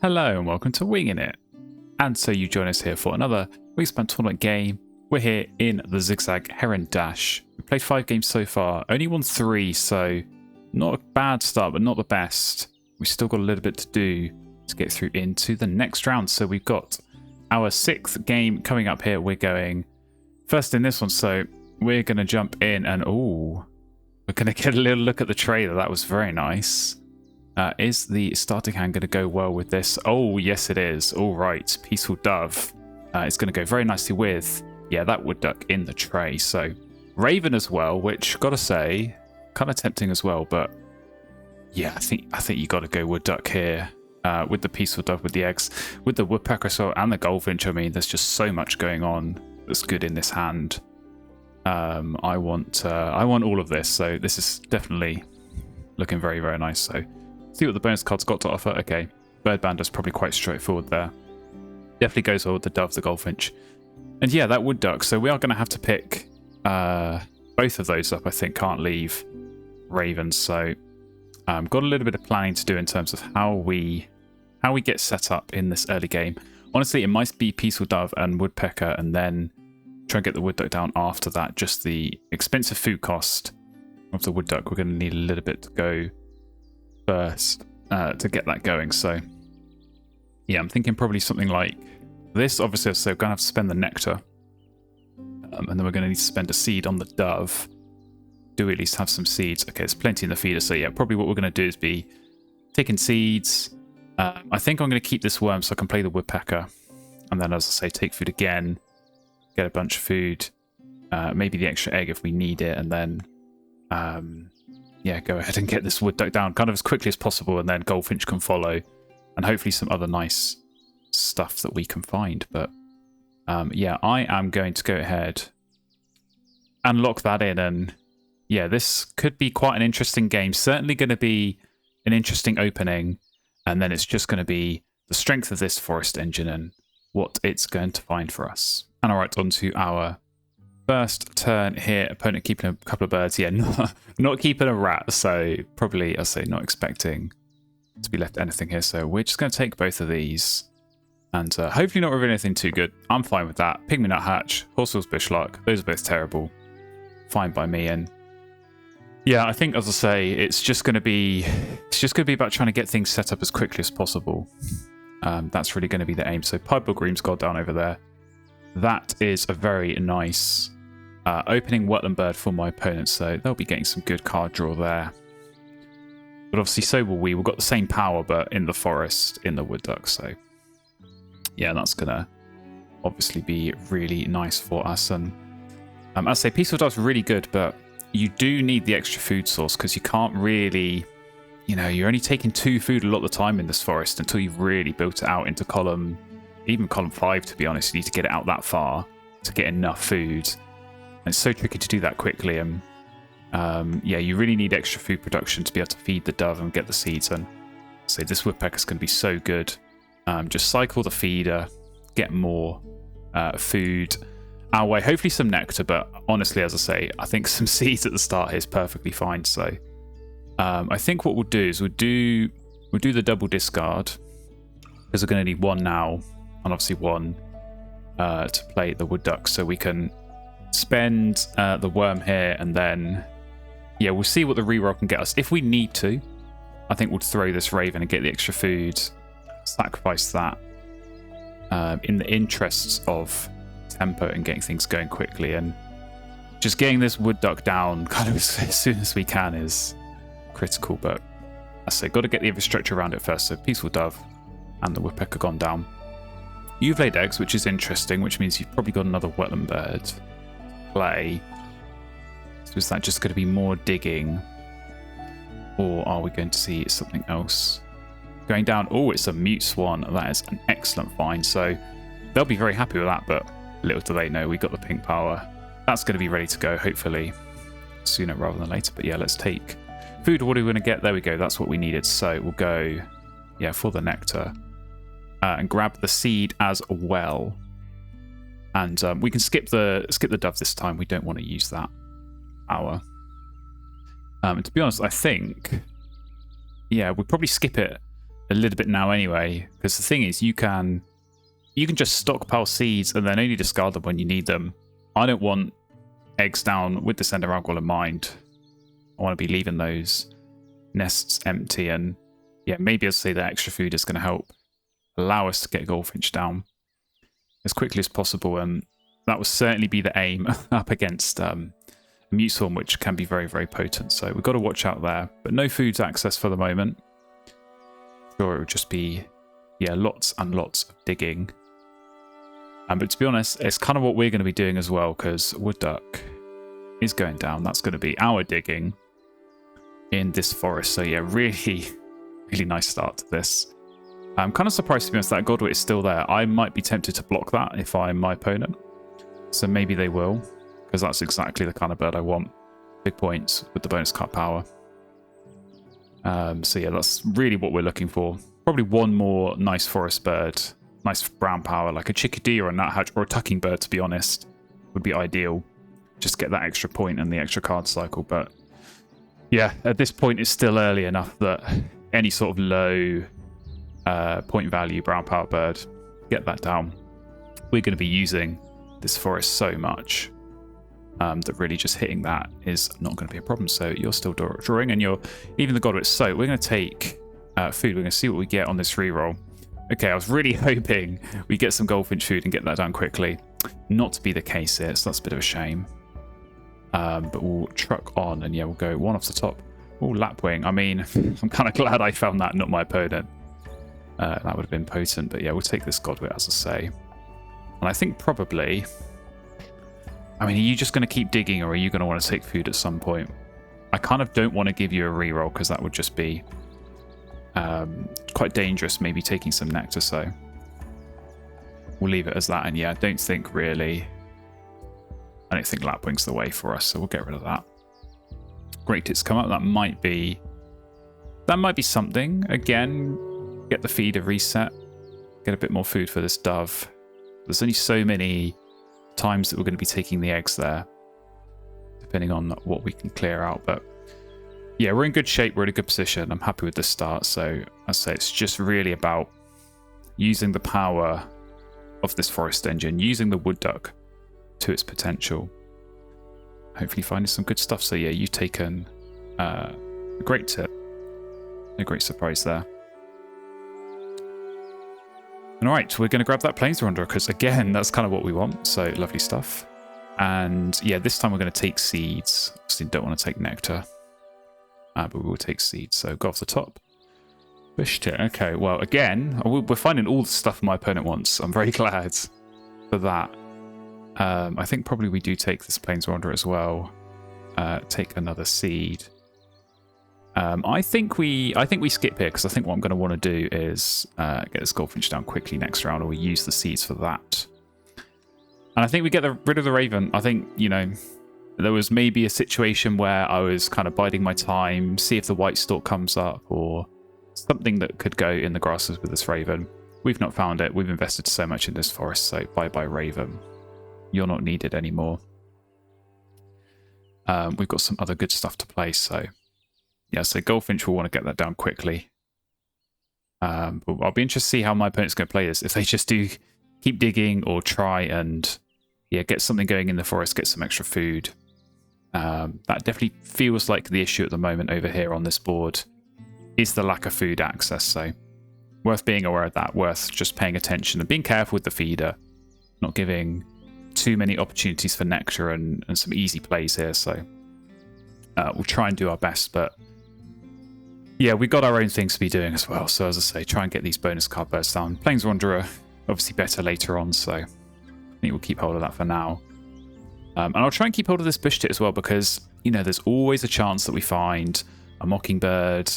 Hello and welcome to Wingin It. And so you join us here for another Wingspan tournament game. We're here in the Zigzag Heron Dash. We played 5 games so far, only won 3, so not a bad start, but not the best. We've still got a little bit to do to get through into the next round. So we've got our 6th game coming up here. We're going first in this one, so we're going to jump in and we're going to get a little look at the trailer. That was very nice. Is the starting hand going to go well with this? Oh, yes, it is. All right. Peaceful Dove. It's going to go very nicely with, yeah, that wood duck in the tray. So Raven as well, which, gotta say, kind of tempting as well. But yeah, I think you got to go wood duck here with the Peaceful Dove, with the eggs, with the woodpecker as well, and the goldfinch. I mean, there's just so much going on that's good in this hand. I want all of this. So this is definitely looking very, very nice. So see what the bonus card's got to offer. Okay, Bird Bander's probably quite straightforward there. Definitely goes well with the Dove, the Goldfinch. And yeah, that Wood Duck. So we are going to have to pick both of those up, I think. Can't leave Ravens. So got a little bit of planning to do in terms of how we get set up in this early game. Honestly, it might be Peaceful Dove and Woodpecker, and then try and get the Wood Duck down after that. Just the expensive food cost of the Wood Duck. We're going to need a little bit to go first to get that going. So yeah, I'm thinking probably something like this. Obviously, so we're going to have to spend the nectar, and then we're going to need to spend a seed on the dove. Do we at least have some seeds? Okay, there's plenty in the feeder. So yeah, probably what we're going to do is be taking seeds. I think I'm going to keep this worm so I can play the woodpecker, and then, as I say, take food again, get a bunch of food, maybe the extra egg if we need it, and then yeah, go ahead and get this wood duck down kind of as quickly as possible, and then goldfinch can follow, and hopefully some other nice stuff that we can find. But yeah, I am going to go ahead and lock that in, and yeah, this could be quite an interesting game. Certainly going to be an interesting opening, and then it's just going to be the strength of this forest engine and what it's going to find for us. And all right, on to our first turn here. Opponent keeping a couple of birds. Yeah, not keeping a rat. So probably, I'll say, not expecting to be left anything here. So we're just going to take both of these and hopefully not reveal anything too good. I'm fine with that. Pygmy Nuthatch, Horsewill's Bushlark. Those are both terrible. Fine by me. And yeah, I think, as I say, it's just going to be about trying to get things set up as quickly as possible. That's really going to be the aim. So Piebald Green's got down over there. That is a very nice opening wetland bird for my opponent, so they'll be getting some good card draw there. But obviously so will we. We've got the same power, but in the forest, in the wood duck. So yeah, that's going to obviously be really nice for us. And as I say, Peaceful Dove's really good, but you do need the extra food source because you can't really, you're only taking 2 food a lot of the time in this forest until you've really built it out into column 5, to be honest. You need to get it out that far to get enough food. And it's so tricky to do that quickly. And yeah, you really need extra food production to be able to feed the dove and get the seeds. And so this woodpecker's going to be so good. Just cycle the feeder, get more food our way. Hopefully some nectar, but honestly, as I say, I think some seeds at the start here is perfectly fine. So I think what we'll do is we'll do the double discard, because we're going to need 1 now, and obviously 1 to play the wood duck, so we can spend the worm here, and then yeah, we'll see what the reroll can get us. If we need to, I think we'll throw this raven and get the extra food, sacrifice that in the interests of tempo and getting things going quickly, and just getting this wood duck down kind of as soon as we can is critical. But I say, got to get the infrastructure around it first. So Peaceful Dove and the woodpecker gone down. You've laid eggs, which is interesting, which means you've probably got another wetland bird to play. So is that just going to be more digging, or are we going to see something else going down? Oh, it's a mute swan. That is an excellent find. So they'll be very happy with that, but little do they know we got the pink power. That's going to be ready to go, hopefully sooner rather than later. But yeah, let's take food. What are we going to get? There we go. That's what we needed. So we'll go, yeah, for the nectar and grab the seed as well. And we can skip the dove this time. We don't want to use that power. To be honest, I think, yeah, we'd probably skip it a little bit now anyway, because the thing is, you can just stockpile seeds and then only discard them when you need them. I don't want eggs down with this Ender Algol in mind. I want to be leaving those nests empty, and yeah, maybe I'll say that extra food is going to help allow us to get Goldfinch down as quickly as possible, and that will certainly be the aim up against a Mute Swarm, which can be very, very potent. So we've got to watch out there, but no food's access for the moment. Sure, it would just be, yeah, lots and lots of digging. But to be honest, it's kind of what we're going to be doing as well, because Wood Duck is going down. That's going to be our digging in this forest. So yeah, really, really nice start to this. I'm kind of surprised, to be honest, that Godwit is still there. I might be tempted to block that if I'm my opponent. So maybe they will, because that's exactly the kind of bird I want. Big points with the bonus card power. So yeah, that's really what we're looking for. Probably one more nice forest bird. Nice brown power, like a chickadee or a nuthatch or a tucking bird, to be honest, would be ideal. Just get that extra point and the extra card cycle. But yeah, at this point, it's still early enough that any sort of low point value brown power bird, get that down. We're going to be using this forest so much that really just hitting that is not going to be a problem. So you're still drawing, and you're even the Godwit. So we're going to take food. We're going to see what we get on this reroll. Okay, I was really hoping we get some Goldfinch food and get that done quickly. Not to be the case here, so that's a bit of a shame. But we'll truck on, and yeah, we'll go one off the top. Oh, Lapwing. I mean, I'm kind of glad I found that, not my opponent. That would have been potent, but yeah, we'll take this Godwit, as I say. And I think probably... I mean, are you just going to keep digging, or are you going to want to take food at some point? I kind of don't want to give you a reroll, because that would just be... quite dangerous, maybe taking some nectar, so we'll leave it as that. And yeah, I don't think Lapwing's the way for us, so we'll get rid of that. Great, it's come up. That might be something. Again, get the feeder reset, get a bit more food for this dove. There's only so many times that we're going to be taking the eggs there, depending on what we can clear out, but yeah, we're in good shape. We're in a good position. I'm happy with the start. So I say it's just really about using the power of this forest engine, using the Wood Duck to its potential. Hopefully finding some good stuff. So yeah, you've taken a great tip. A great surprise there. And all right, we're going to grab that Planeswalker, because again, that's kind of what we want. So lovely stuff. And yeah, this time we're going to take seeds. Obviously don't want to take nectar. But we will take seeds. So go off the top. Pushed it. Okay, well, again, we're finding all the stuff my opponent wants. I'm very glad for that. I think probably we do take this Planeswalker as well. Take another seed. I think we skip here, because I think what I'm going to want to do is get this Goldfinch down quickly next round, or we use the seeds for that. And I think we get rid of the Raven. I think, you know... There was maybe a situation where I was kind of biding my time, see if the White Stalk comes up, or something that could go in the grasses with this Raven. We've not found it. We've invested so much in this forest, so bye-bye Raven. You're not needed anymore. We've got some other good stuff to play, so... Yeah, so Goldfinch will want to get that down quickly. But I'll be interested to see how my opponent's going to play this. If they just do keep digging, or try and get something going in the forest, get some extra food. That definitely feels like the issue at the moment over here on this board is the lack of food access, so worth being aware of that, worth just paying attention and being careful with the feeder, not giving too many opportunities for nectar and some easy plays here, so we'll try and do our best, but yeah, we've got our own things to be doing as well, so as I say, try and get these bonus card bursts down. Planeswalker obviously better later on, so I think we'll keep hold of that for now. And I'll try and keep hold of this bush tit as well, because, you know, there's always a chance that we find a mockingbird,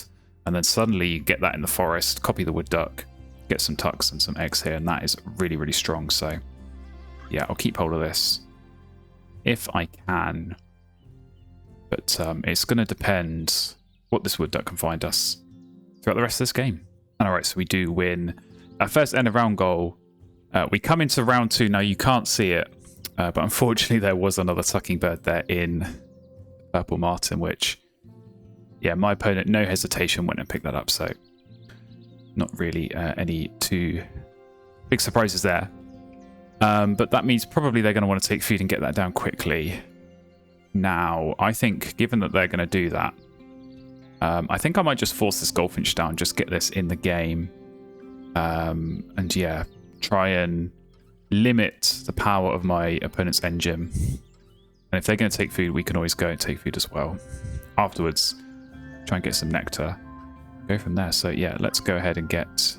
and then suddenly you get that in the forest, copy the Wood Duck, get some tucks and some eggs here, and that is really, really strong. So, yeah, I'll keep hold of this if I can. But it's going to depend what this Wood Duck can find us throughout the rest of this game. And all right, so we do win our first end of round goal. We come into round 2. Now, you can't see it. But unfortunately, there was another tucking bird there in Purple Martin, which, yeah, my opponent, no hesitation, went and picked that up. So Not really any too big surprises there. But that means probably they're going to want to take food and get that down quickly. Now, I think, given that they're going to do that, I think I might just force this goldfinch down, just get this in the game. And yeah, try and limit the power of my opponent's engine. And if they're going to take food, we can always go and take food as well. Afterwards, try and get some nectar. Go from there. So yeah, let's go ahead and get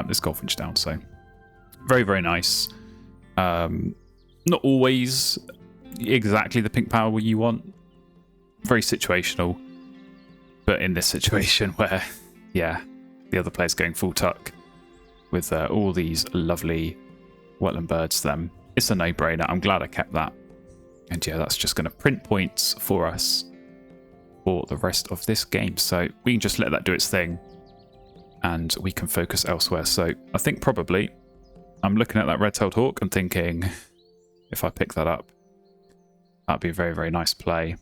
this goldfinch down. So very, very nice. Not always exactly the pink power you want. Very situational. But in this situation where, yeah, the other player's going full tuck with all these lovely wetland birds, then it's a no-brainer. I'm glad I kept that. And yeah, that's just going to print points for us for the rest of this game. So we can just let that do its thing and we can focus elsewhere. So I think probably I'm looking at that red-tailed hawk and thinking if I pick that up, that'd be a very, very nice play.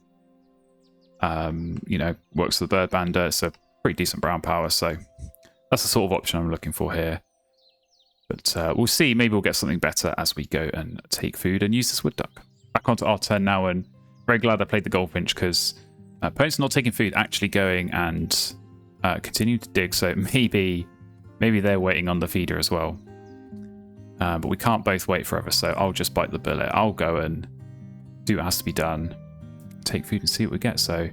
You know, works with the bird bander. It's a pretty decent brown power. So that's the sort of option I'm looking for here. But we'll see. Maybe we'll get something better as we go and take food and use this wood duck. Back onto our turn now, and very glad I played the goldfinch because opponent's not taking food, actually going and continuing to dig. So maybe they're waiting on the feeder as well. But we can't both wait forever, so I'll just bite the bullet. I'll go and do what has to be done. Take food and see what we get. So,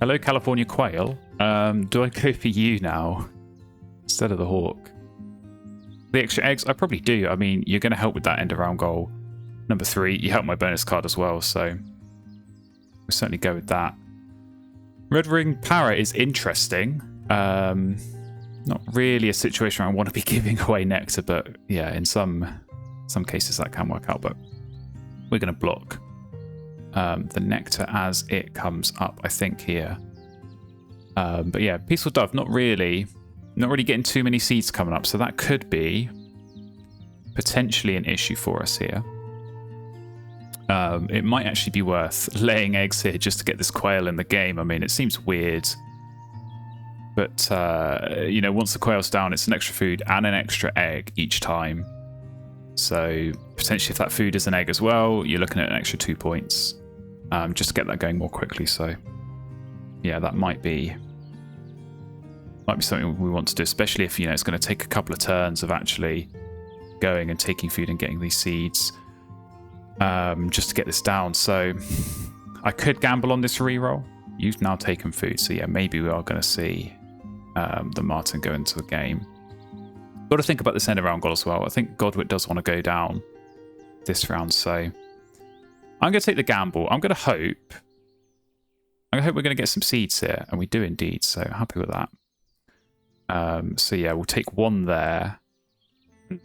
hello, California quail. Do I go for you now instead of the hawk? The extra eggs, I probably do. I mean, you're going to help with that end of round goal. Number 3, you help my bonus card as well, so we'll certainly go with that. Red ring parrot is interesting. Not really a situation where I want to be giving away nectar, but yeah, in some cases that can work out. But we're going to block the nectar as it comes up, I think, here. But yeah, peaceful dove, not really getting too many seeds coming up, so that could be potentially an issue for us here. It might actually be worth laying eggs here just to get this quail in the game. I mean, it seems weird, but you know, once the quail's down, it's an extra food and an extra egg each time. So potentially, if that food is an egg as well, you're looking at an extra 2 points just to get that going more quickly. So yeah, that might be something we want to do, especially if, you know, it's going to take a couple of turns of actually going and taking food and getting these seeds. Just to get this down. So I could gamble on this reroll. You've now taken food, so yeah, maybe we are going to see the Marten go into the game. Got to think about this end of round goal as well. I think Godwit does want to go down this round, so I'm going to take the gamble. I'm going to hope we're going to get some seeds here, and we do indeed, so happy with that. So yeah, we'll take one there.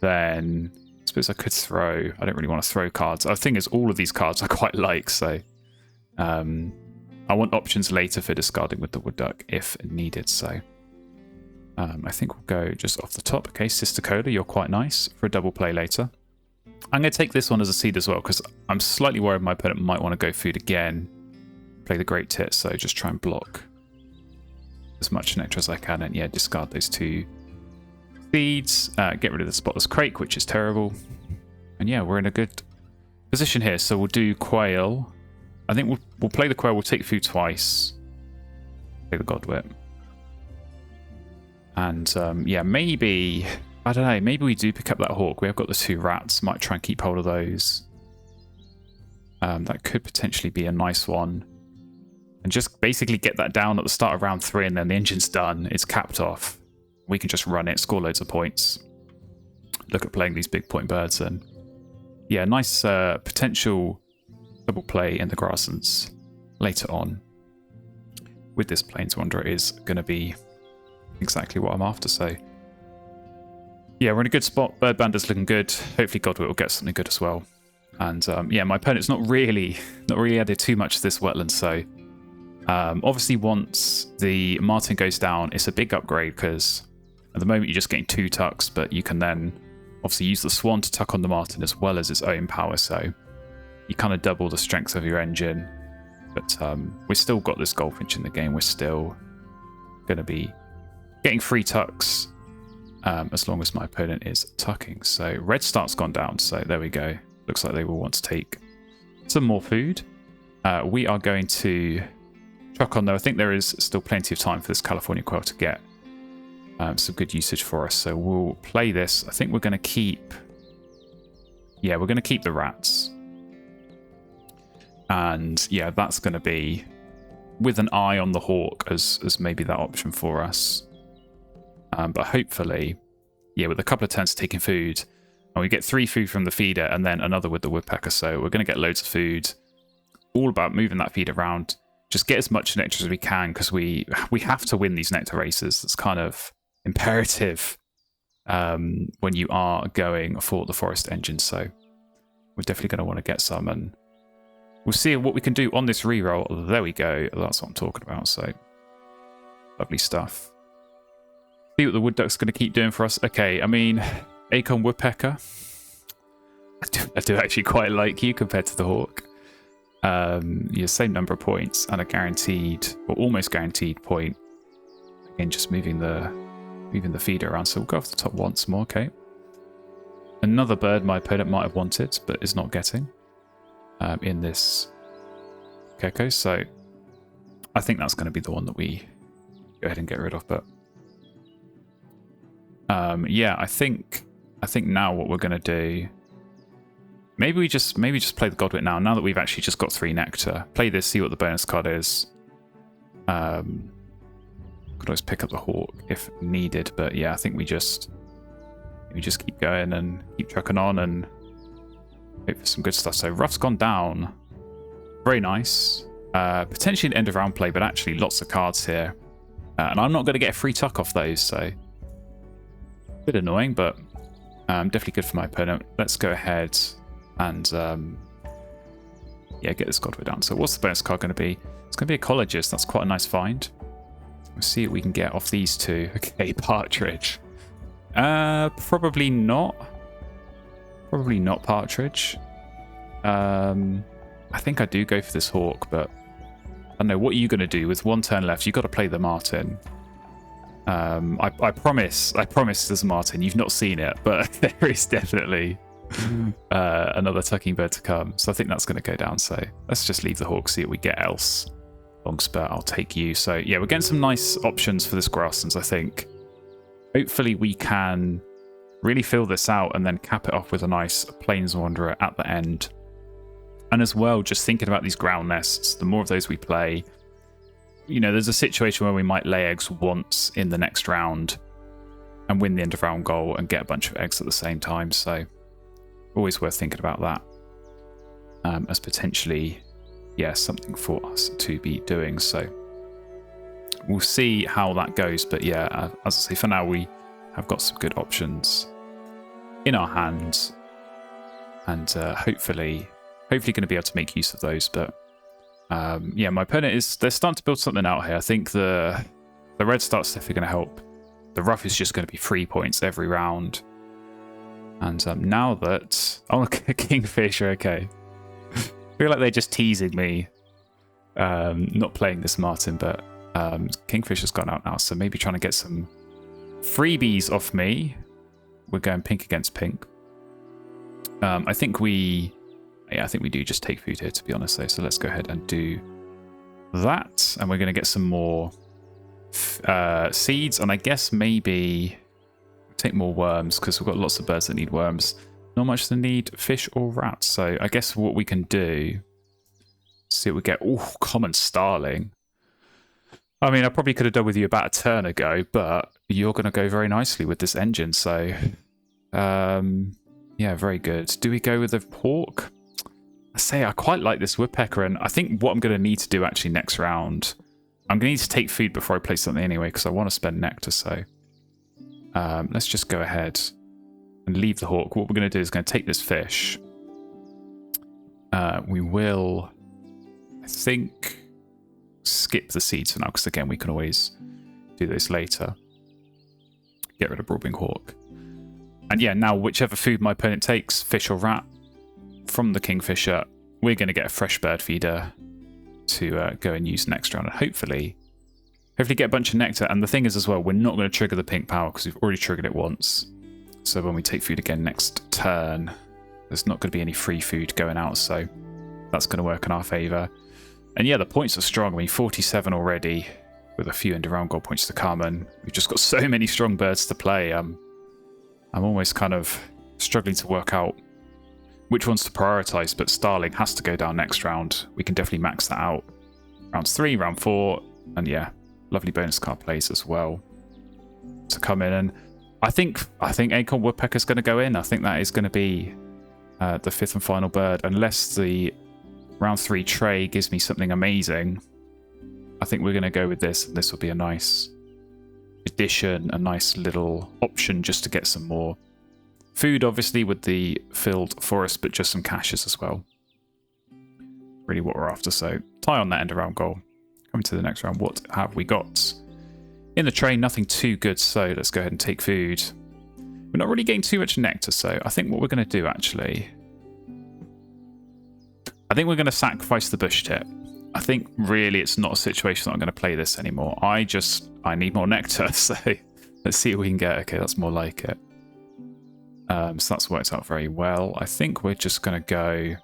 Then I suppose I could throw. I don't really want to throw cards. The thing is, all of these cards I quite like, so I want options later for discarding with the wood duck if needed. So I think we'll go just off the top. Okay, Sister Cola, you're quite nice for a double play later. I'm going to take this one as a seed as well because I'm slightly worried my opponent might want to go food again. Play the Great Tit, so just try and block as much nectar as I can, and yeah, discard those 2 seeds, get rid of the Spotless Crake, which is terrible, and yeah, we're in a good position here. So we'll do quail. I think we'll play the quail. We'll take food twice. Play the Godwit, and yeah, maybe I don't know. Maybe we do pick up that hawk. We have got the 2 rats. Might try and keep hold of those. That could potentially be a nice one. And just basically get that down at the start of round 3, and then the engine's done. It's capped off. We can just run it, score loads of points. Look at playing these big point birds, and yeah, nice potential double play in the grasslands later on. With this Plains Wanderer is going to be exactly what I'm after. So yeah, we're in a good spot. Bird Bander's looking good. Hopefully Godwit will get something good as well. And yeah, my opponent's not really added too much to this wetland, so obviously once the Marten goes down, it's a big upgrade because at the moment you're just getting 2 tucks, but you can then obviously use the Swan to tuck on the Marten as well as its own power, so you kind of double the strength of your engine. But we've still got this goldfinch in the game. We're still going to be getting 3 tucks as long as my opponent is tucking. So red start's gone down, so there we go. Looks like they will want to take some more food. We are going to chuck on, though. I think there is still plenty of time for this California quail to get some good usage for us. So we'll play this. I think we're going to keep... Yeah, we're going to keep the rats. And yeah, that's going to be with an eye on the hawk as maybe that option for us. But hopefully, yeah, with a couple of turns taking food, and we get 3 food from the feeder and then another with the woodpecker. So we're going to get loads of food. All about moving that feed around. Just get as much nectar as we can, because we have to win these nectar races. It's kind of imperative when you are going for the forest engine. So we're definitely going to want to get some, and we'll see what we can do on this reroll. There we go. That's what I'm talking about. So lovely stuff. See what the wood duck's going to keep doing for us. Okay, I mean, acorn woodpecker. I do actually quite like you compared to the hawk. Yeah, same number of points and a guaranteed, or almost guaranteed point. Again, just moving the feeder around. So we'll go off the top once more. Okay. Another bird my opponent might have wanted, but is not getting in this gecko. So I think that's going to be the one that we go ahead and get rid of. But yeah, I think now what we're going to do. Maybe we just play the Godwit now. Now that we've actually just got 3 nectar, play this, see what the bonus card is. Could always pick up the hawk if needed, but yeah, I think we just keep going and keep trucking on and hope for some good stuff. So rough's gone down, very nice. Potentially an end of round play, but actually lots of cards here, and I'm not going to get a free tuck off those, so a bit annoying, but definitely good for my opponent. Let's go ahead and yeah, get this Godwit down. So what's the bonus card going to be? It's going to be ecologist. That's quite a nice find. We'll see what we can get off these 2. Okay, partridge. Probably not. Probably not partridge. I think I do go for this hawk, but I don't know. What are you going to do with 1 turn left? You've got to play the martin. I promise there's a martin. You've not seen it, but there is definitely another tucking bird to come. So I think that's going to go down. So let's just leave the hawk, see what we get else. Long spurt, I'll take you. So yeah, we're getting some nice options for this grasslands, I think. Hopefully we can really fill this out and then cap it off with a nice plains wanderer at the end. And as well, just thinking about these ground nests, the more of those we play, you know, there's a situation where we might lay eggs once in the next round and win the end of round goal and get a bunch of eggs at the same time. So always worth thinking about that as potentially, yeah, something for us to be doing. So we'll see how that goes. But yeah, as I say, for now, we have got some good options in our hands, and hopefully going to be able to make use of those. But yeah, my opponent they're starting to build something out here. I think the red start's definitely going to help. The rough is just going to be 3 points every round. And now that... Oh, Kingfisher, okay. I feel like they're just teasing me not playing this Martin, but Kingfisher's gone out now, so maybe trying to get some freebies off me. We're going pink against pink. I think we do just take food here, to be honest, though. So let's go ahead and do that. And we're going to get some more seeds, and I guess maybe take more worms, because we've got lots of birds that need worms. Not much that need fish or rats. So I guess what we can do, see what we get. Oh, common starling. I mean, I probably could have done with you about a turn ago, but you're going to go very nicely with this engine. So, yeah, very good. Do we go with the pork? I say I quite like this woodpecker, and I think what I'm going to need to do actually next round, I'm going to need to take food before I play something anyway, because I want to spend nectar. So let's just go ahead and leave the hawk. What we're going to do is going to take this fish. We will, I think, skip the seeds for now, because again, we can always do this later. Get rid of broadwing hawk. And yeah, now whichever food my opponent takes, fish or rat, from the Kingfisher, we're going to get a fresh bird feeder to go and use next round. And hopefully Hopefully get a bunch of nectar. And the thing is as well, we're not going to trigger the pink power because we've already triggered it once. So when we take food again next turn, there's not going to be any free food going out. So that's going to work in our favour. And yeah, the points are strong. I mean, 47 already with a few end-of-round gold points to come. And we've just got so many strong birds to play. I'm almost kind of struggling to work out which ones to prioritise. But Starling has to go down next round. We can definitely max that out. Rounds 3, round 4. And yeah, lovely bonus card plays as well to come in. And I think Acorn Woodpecker's going to go in. I think that is going to be the 5th and final bird. Unless the round 3 tray gives me something amazing, I think we're going to go with this. This will be a nice addition, a nice little option just to get some more food, obviously, with the filled forest, but just some caches as well. Really what we're after. So tie on that end of round goal. Coming to the next round, what have we got? In the tray, nothing too good, so let's go ahead and take food. We're not really getting too much nectar, so I think what we're going to do, actually, I think we're going to sacrifice the bush tip. I think really it's not a situation that I'm going to play this anymore. I need more nectar, so let's see what we can get. Okay, that's more like it. So that's worked out very well. I think we're just going to go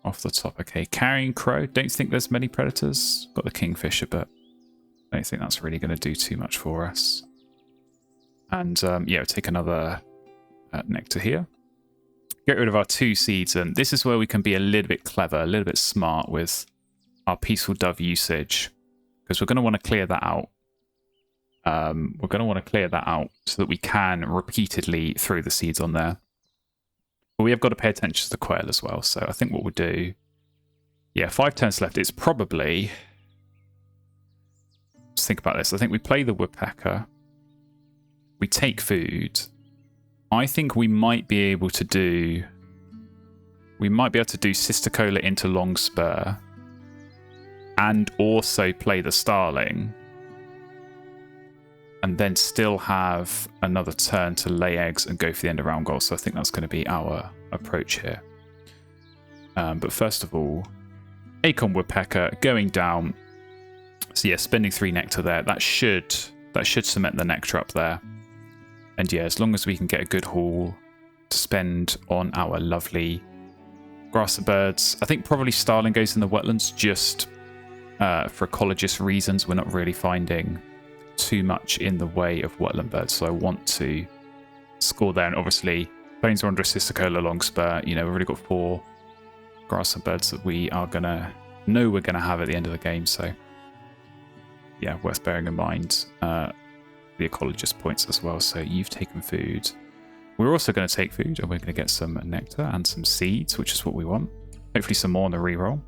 off the top. Okay, carrying crow. Don't think there's many predators. Got the kingfisher, but I don't think that's really going to do too much for us. And yeah, we'll take another nectar here. Get rid of our 2 seeds, and this is where we can be a little bit clever, a little bit smart with our peaceful dove usage, because we're going to want to clear that out. We're going to want to clear that out so that we can repeatedly throw the seeds on there. But we have got to pay attention to the quail as well. So I think what we'll do, yeah, 5 turns left. It's probably, let's think about this. I think we play the woodpecker. We take food. I think we might be able to do Sister Cola into Longspur and also play the starling. And then still have another turn to lay eggs and go for the end of round goal. So I think that's going to be our approach here. But first of all, Acorn Woodpecker going down. So yeah, spending 3 nectar there. That should cement the nectar up there. And yeah, as long as we can get a good haul to spend on our lovely grasser birds. I think probably starling goes in the wetlands just for ecologist reasons. We're not really finding too much in the way of wetland birds, so I want to score there. And obviously plains are under a Sisticola Longspur. You know, we've already got 4 grasser birds that we are gonna know we're gonna have at the end of the game, so yeah, worth bearing in mind the ecologist points as well. So you've taken food, we're also going to take food, and we're going to get some nectar and some seeds, which is what we want. Hopefully some more on the reroll.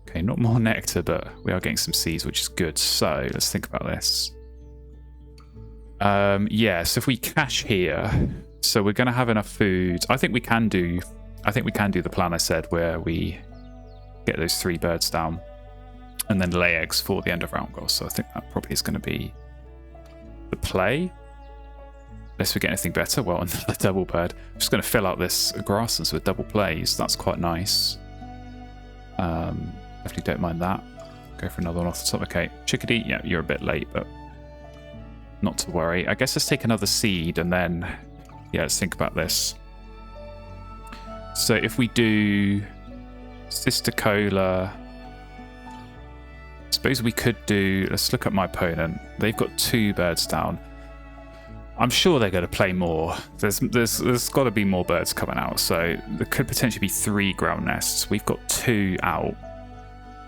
Okay, not more nectar, but we are getting some seeds, which is good. So let's think about this. Yeah, so if we cache here, so we're going to have enough food. I think we can do the plan I said, where we get those 3 birds down and then lay eggs for the end of round goal. So I think that probably is going to be the play. Unless we get anything better. Well, another double bird. I'm just going to fill out this grasslands with double plays. That's quite nice. Definitely don't mind that. Go for another one off the top. Okay, chickadee. Yeah, you're a bit late, but not to worry. I guess let's take another seed and then, yeah, let's think about this. So if we do Sister Cola, I suppose we could do, let's look at my opponent. They've got 2 birds down. I'm sure they're going to play more. There's got to be more birds coming out, so there could potentially be 3 ground nests. We've got 2 out.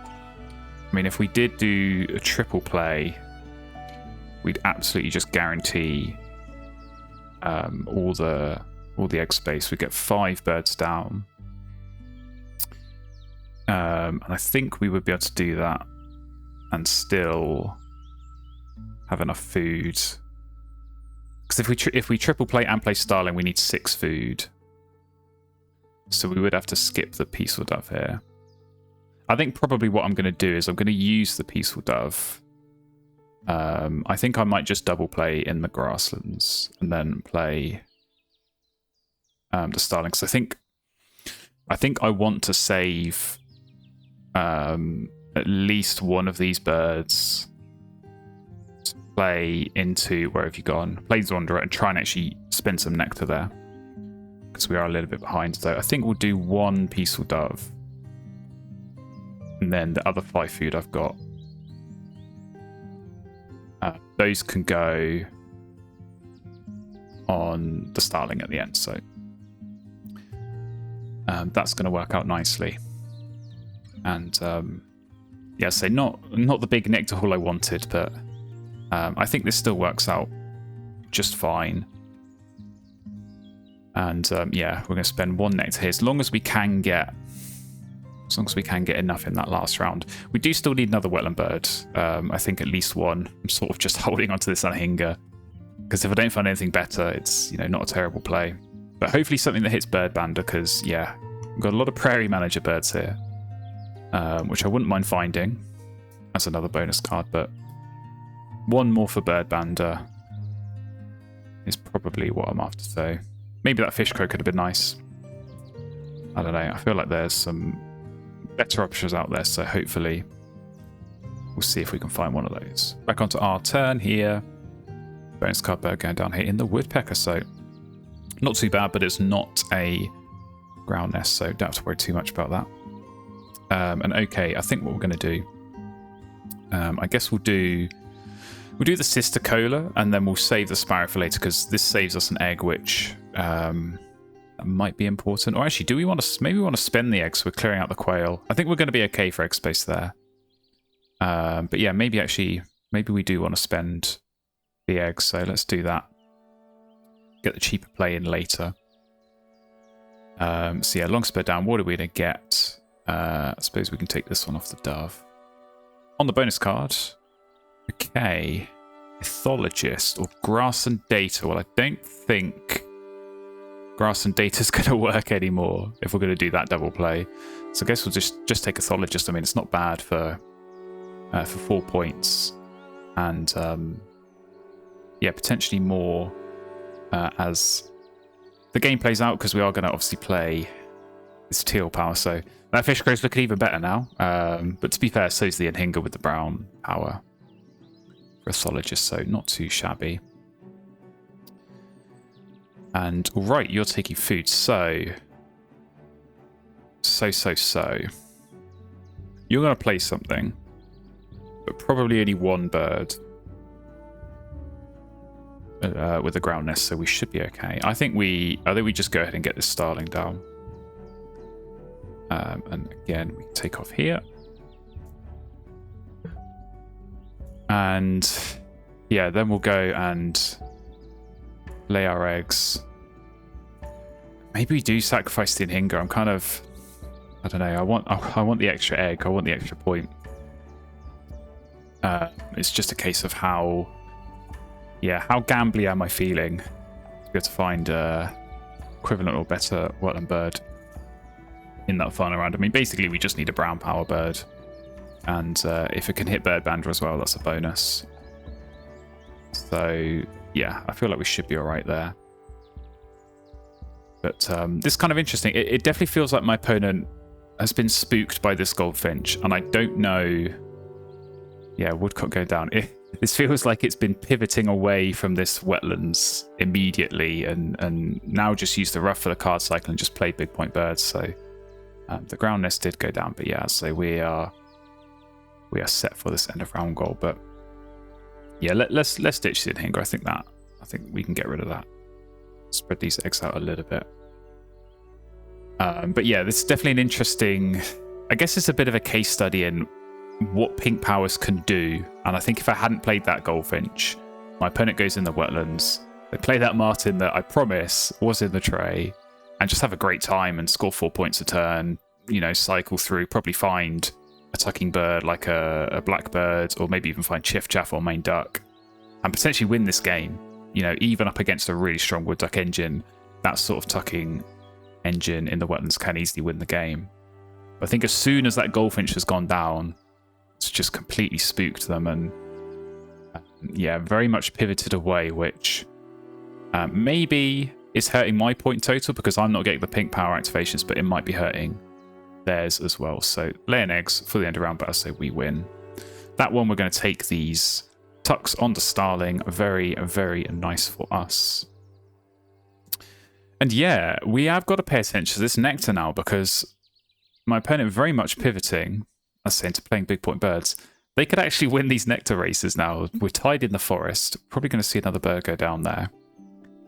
I mean, if we did do a triple play, we'd absolutely just guarantee all the egg space. We get 5 birds down, and I think we would be able to do that and still have enough food. Because if we triple play and play starling, we need 6 food. So we would have to skip the peaceful dove here. I think probably what I'm going to do is I'm going to use the peaceful dove. I think I might just double play in the grasslands and then play the starling. Because I think I want to save at least one of these birds play into where have you gone? Plains Wanderer and try and actually spin some nectar there. Because we are a little bit behind. So I think we'll do one Peaceful Dove. And then the other 5 food I've got. Those can go on the Starling at the end. So that's going to work out nicely. And yeah, so not the big nectar haul I wanted, but I think this still works out just fine. And yeah, we're going to spend 1 nectar here as long as we can get enough in that last round. We do still need another wetland bird. I think at least one. I'm sort of just holding onto this Anhinga because if I don't find anything better, it's not a terrible play. But hopefully something that hits Birdbander because yeah, we've got a lot of Prairie Manager birds here, which I wouldn't mind finding as another bonus card. But 1 more for Birdbander is probably what I'm after. So maybe that fish crow could have been nice. I don't know. I feel like there's some better options out there, so hopefully we'll see if we can find one of those. Back onto our turn here. Bonus card bird going down here in the woodpecker, so not too bad, but it's not a ground nest, so don't have to worry too much about that. And okay, I think what we're going to do, I guess we'll do the sister cola, and then we'll save the sparrow for later because this saves us an egg, which that might be important. Or actually, maybe we want to spend the eggs so we're clearing out the quail. I think we're going to be okay for egg space there. But yeah, maybe we do want to spend the eggs, so let's do that. Get the cheaper play in later. So yeah, longspur down. What are we going to get? I suppose we can take this one off the dove. On the bonus card, okay, Ethologist or Grass and Data. Well, I don't think Grass and Data is going to work anymore if we're going to do that double play. So I guess we'll just take Ethologist. I mean, it's not bad for 4 points, and yeah, potentially more as the game plays out because we are going to obviously play this teal power. So that fish crow's looking even better now. But to be fair, so's the Anhinga with the brown power for Ethologist, so not too shabby. And all right, you're taking food. So you're going to play something, but probably only 1 bird with a ground nest, so we should be okay. I think we just go ahead and get this starling down. And again, we can take off here. And yeah, then we'll go and lay our eggs. Maybe we do sacrifice the Anhinga. I'm kind of, I don't know. I want the extra egg. I want the extra point. It's just a case of how gambly am I feeling to be able to find equivalent or better wetland bird in that final round. I mean, basically we just need a brown power bird, and if it can hit Birdbander as well, that's a bonus. So yeah, I feel like we should be all right there. But this is kind of interesting. It definitely feels like my opponent has been spooked by this goldfinch, and I don't know. Yeah, woodcock go down. This feels like it's been pivoting away from this wetlands immediately, and now just use the rough for the card cycle and just play big point birds. So the ground nest did go down, but yeah, so we are set for this end of round goal. But yeah, let's ditch the Anhinga. I think we can get rid of that. Spread these eggs out a little bit. But yeah, this is definitely an interesting. I guess it's a bit of a case study in what pink powers can do. And I think if I hadn't played that goldfinch, my opponent goes in the wetlands. They play that martin that I promise was in the tray, and just have a great time and score 4 points a turn. Cycle through, probably find a tucking bird like a blackbird, or maybe even find chiff-chaff or main duck, and potentially win this game. Even up against a really strong wood duck engine, that sort of tucking engine in the wetlands can easily win the game. But I think as soon as that goldfinch has gone down, it's just completely spooked them, and yeah, very much pivoted away, which maybe is hurting my point total because I'm not getting the pink power activations, but it might be hurting theirs as well. So laying eggs for the end of round, but I say we win. That one we're going to take these tucks onto Starling. Very, very nice for us. And yeah, we have got to pay attention to this nectar now, because my opponent very much pivoting, as I say, into playing big point birds. They could actually win these nectar races now. We're tied in the forest. Probably going to see another bird go down there.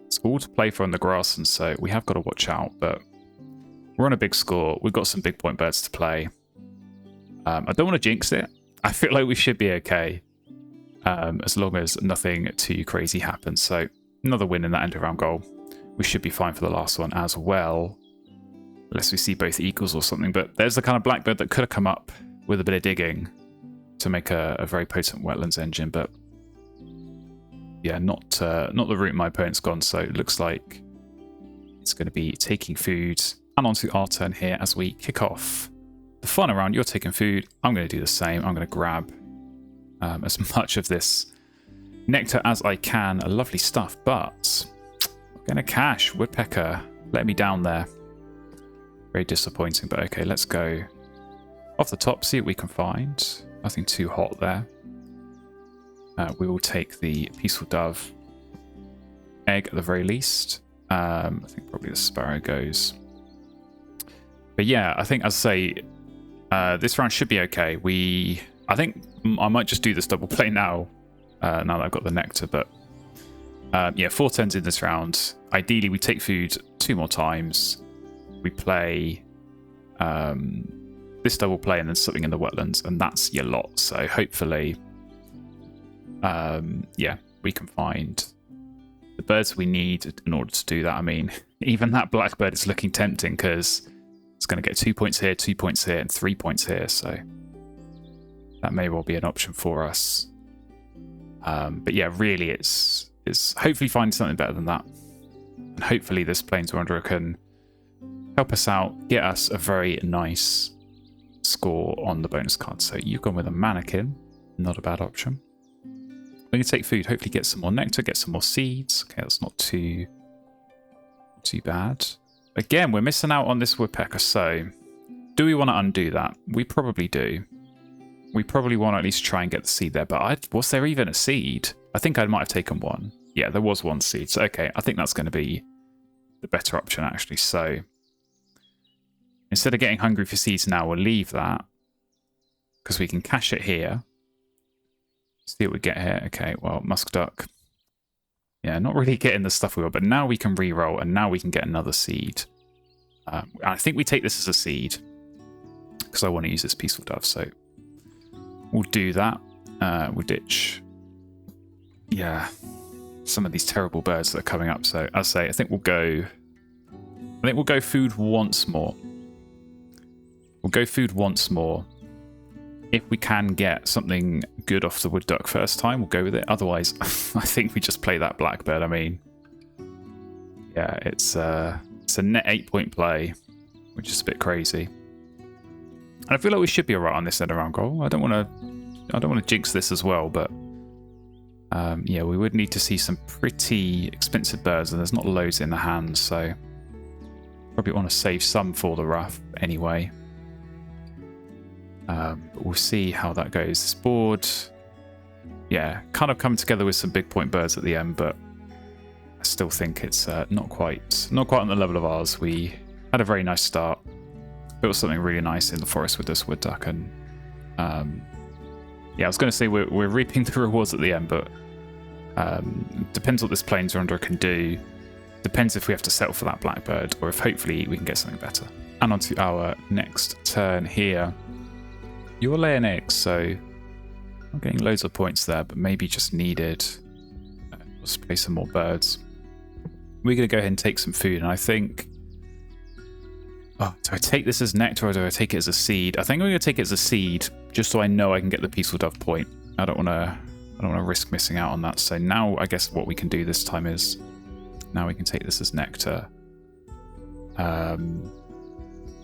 It's all to play for on the grass, and so we have got to watch out. But we're on a big score. We've got some big point birds to play. I don't want to jinx it. I feel like we should be okay, as long as nothing too crazy happens. So another win in that end of round goal. We should be fine for the last one as well. Unless we see both eagles or something. But there's the kind of blackbird that could have come up with a bit of digging to make a very potent wetlands engine. But yeah, not the route my opponent's gone. So it looks like it's going to be taking food. And onto our turn here as we kick off the fun around. You're taking food. I'm going to do the same. I'm going to grab as much of this nectar as I can. Lovely stuff. But I'm going to cash. Woodpecker let me down there. Very disappointing, but okay, let's go off the top, see what we can find. Nothing too hot there. We will take the peaceful dove egg at the very least. I think probably the sparrow goes. But yeah, I think, as I say, this round should be okay. I think I might just do this double play now, now that I've got the nectar. But yeah, 4 turns in this round. Ideally, we take food 2 more times. We play this double play and then something in the wetlands, and that's your lot. So hopefully, yeah, we can find the birds we need in order to do that. I mean, even that blackbird is looking tempting because it's going to get 2 points here, 2 points here, and 3 points here. So that may well be an option for us. But yeah, really, it's hopefully finding something better than that, and hopefully this Plains Wanderer can help us out, get us a very nice score on the bonus card. So you've gone with a mannequin, not a bad option. We can take food, hopefully get some more nectar, get some more seeds. Okay, that's not too bad. Again, we're missing out on this woodpecker, so do we want to undo that? We probably do. We probably want to at least try and get the seed there, but was there even a seed? I think I might have taken one. Yeah, there was one seed. So okay, I think that's going to be the better option actually. So instead of getting hungry for seeds now, we'll leave that because we can cache it here. See what we get here. Okay, well, musk duck. Yeah, not really getting the stuff we want, but now we can re-roll and now we can get another seed. I think we take this as a seed because I want to use this peaceful dove. So we'll do that. We'll ditch, yeah, some of these terrible birds that are coming up. So as I say, I think we'll go food once more. We'll go food once more. If we can get something good off the wood duck first time, we'll go with it. Otherwise, I think we just play that blackbird. I mean, yeah, it's a net 8-point play, which is a bit crazy. And I feel like we should be alright on this end around goal. I don't want to jinx this as well, but yeah, we would need to see some pretty expensive birds, and there's not loads in the hand, so probably want to save some for the rough anyway. But we'll see how that goes. This board, yeah, kind of come together with some big point birds at the end, but I still think it's not quite on the level of ours. We had a very nice start, built something really nice in the forest with this wood duck, and yeah, I was going to say we're reaping the rewards at the end, but depends what this Plains Wanderer can do. Depends if we have to settle for that blackbird, or if hopefully we can get something better. And on to our next turn here. You're laying eggs, so I'm getting loads of points there, but maybe just needed. Let's play some more birds. We're going to go ahead and take some food, and I think... Oh, do I take this as nectar or do I take it as a seed? I think I'm going to take it as a seed, just so I know I can get the peaceful dove point. I don't want to risk missing out on that. So now I guess what we can do this time is... Now we can take this as nectar.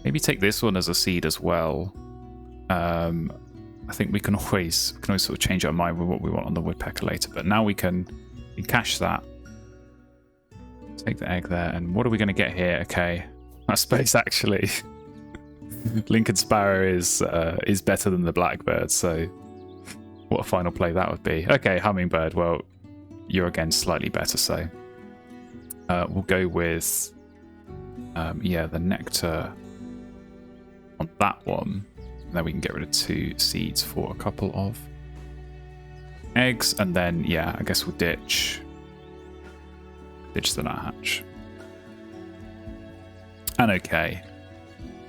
Maybe take this one as a seed as well. I think we can always sort of change our mind with what we want on the woodpecker later. But now we can cache that. Take the egg there. And what are we going to get here? Okay. I suppose actually Lincoln Sparrow is better than the blackbird. So What a final play that would be. Okay, Hummingbird. Well, you're again slightly better, so we'll go with yeah, the nectar on that one. And then we can get rid of 2 seeds for a couple of eggs, and then yeah, I guess we'll ditch the nuthatch. And okay,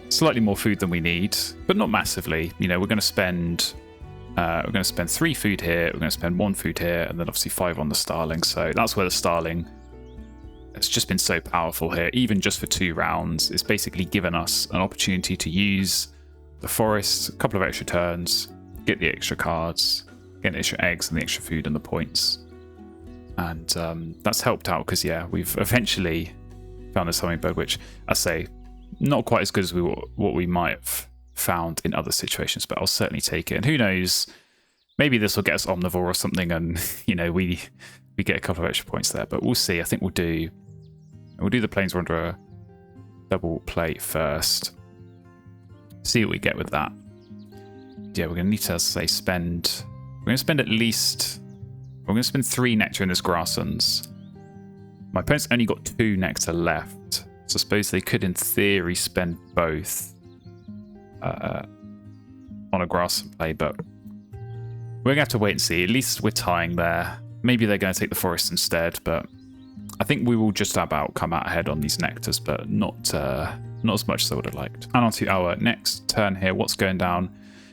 slightly more food than we need, but not massively. You know, we're going to spend 3 food here, we're going to spend 1 food here, and then obviously 5 on the starling. So that's where the starling has just been so powerful here, even just for 2 rounds. It's basically given us an opportunity to use the forest, a couple of extra turns, get the extra cards, get the extra eggs and the extra food and the points. And that's helped out because, yeah, we've eventually found this hummingbird, which I say, not quite as good as what we might have found in other situations, but I'll certainly take it. And who knows, maybe this will get us omnivore or something, and you know, we get a couple of extra points there. But we'll see. I think we'll do the Planeswanderer double play first. See what we get with that. Yeah, we're gonna need to, as I say, spend. We're gonna spend at least. We're gonna spend 3 nectar in this grasslands. My opponent's only got 2 nectar left, so I suppose they could, in theory, spend both on a grassland play, but we're gonna have to wait and see. At least we're tying there. Maybe they're going to take the forest instead, but I think we will just about come out ahead on these nectars, but not as much as I would have liked. And on to our next turn here. What's going down?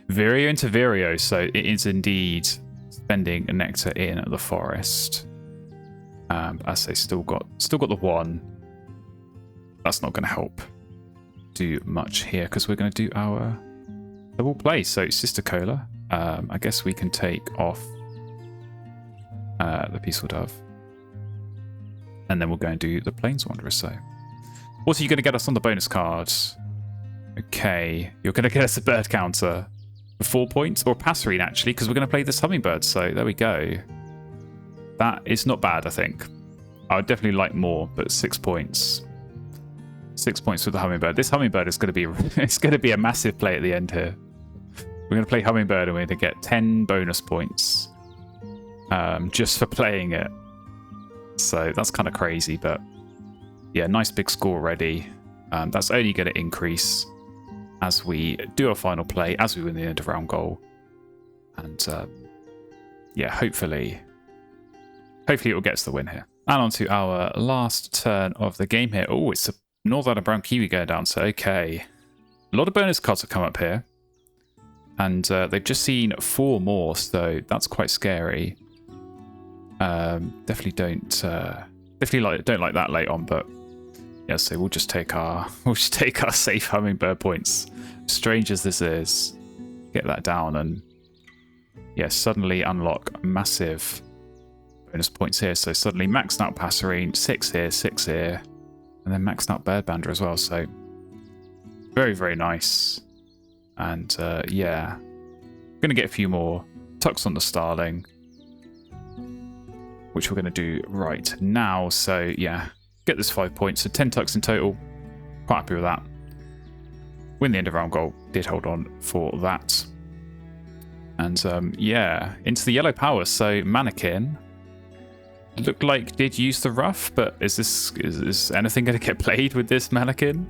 Vireo into Vireo, so it is indeed spending a nectar in the forest. As they still got the 1. That's not going to help do much here because we're going to do our double play. So Sister Cola. I guess we can take off the Peaceful Dove, and then we'll go and do the Planeswanderer. So, what are you going to get us on the bonus cards? Okay, you're going to get us a bird counter for 4 points, or Passerine actually, because we're going to play this hummingbird. So there we go. That is not bad, I think. I would definitely like more, but 6 points. 6 points for the hummingbird. This hummingbird is going to be it's going to be a massive play at the end here. We're going to play hummingbird, and we're going to get 10 bonus points just for playing it. So that's kind of crazy, but yeah, nice big score already. That's only going to increase as we do our final play, as we win the end of round goal. And yeah, hopefully it will get us the win here. And on to our last turn of the game here. Oh, it's a Northern Brown Kiwi going down. So, okay. A lot of bonus cards have come up here. And they've just seen 4 more, so that's quite scary. Definitely don't like that late on, but yeah, so we'll just take our safe hummingbird points. Strange as this is, get that down, and yeah, suddenly unlock massive bonus points here. So suddenly maxed out Passerine, 6 here, 6 here, and then maxed out Birdbander as well. So very, very nice. And yeah, gonna get a few more tucks on the starling, which we're going to do right now. So yeah, get this 5 points. So 10 tucks in total. Quite happy with that. Win the end of round goal. Did hold on for that. And yeah, into the yellow power. So Mannequin looked like did use the rough, but is anything going to get played with this Mannequin?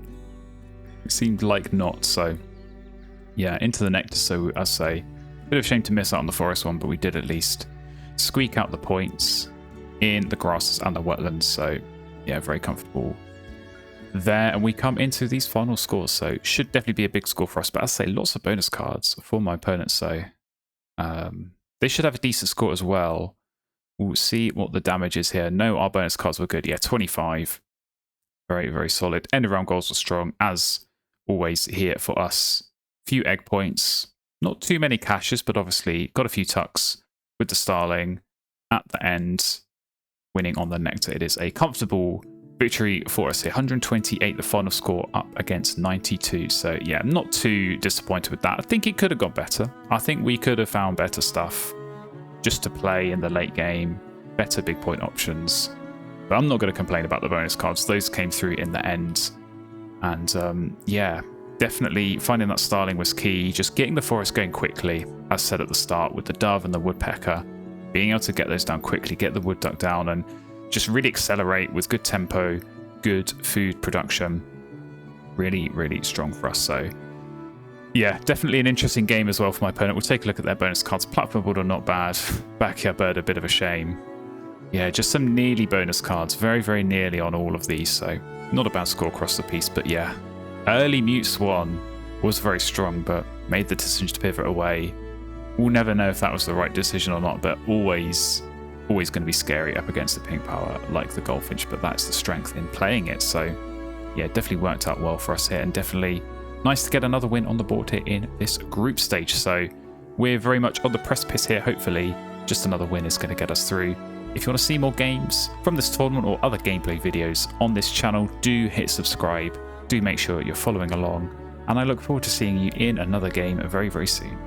It seemed like not. So yeah, into the nectar. So I say, bit of a shame to miss out on the forest one, but we did at least squeak out the points in the grasses and the wetlands. So yeah, very comfortable there. And we come into these final scores, so should definitely be a big score for us, but as I say, lots of bonus cards for my opponents, so they should have a decent score as well. We'll see what the damage is here. No, our bonus cards were good. Yeah, 25. Very, very solid. End of round goals were strong, as always here for us. Few egg points, not too many caches, but obviously got a few tucks with the starling at the end, winning on the nectar. It is a comfortable victory for us here. 128 the final score, up against 92. So yeah, I'm not too disappointed with that. I think it could have got better. I think we could have found better stuff just to play in the late game, better big point options. But I'm not going to complain about the bonus cards. Those came through in the end. And yeah, definitely finding that styling was key. Just getting the forest going quickly, as said at the start, with the dove and the woodpecker. Being able to get those down quickly, get the wood duck down, and just really accelerate with good tempo, good food production. Really, really strong for us. So yeah, definitely an interesting game as well for my opponent. We'll take a look at their bonus cards. Platform Builder, not bad. Backyard Bird, a bit of a shame. Yeah, just some nearly bonus cards. Very, very nearly on all of these. So not a bad score across the piece, but yeah. Early Mute Swan was very strong, but made the decision to pivot away. We'll never know if that was the right decision or not, but always going to be scary up against the pink power like the Goldfinch, but that's the strength in playing it. So yeah, definitely worked out well for us here, and definitely nice to get another win on the board here in this group stage. So we're very much on the precipice here. Hopefully just another win is going to get us through. If you want to see more games from this tournament or other gameplay videos on this channel, do hit subscribe. Do make sure you're following along, and I look forward to seeing you in another game very, very soon.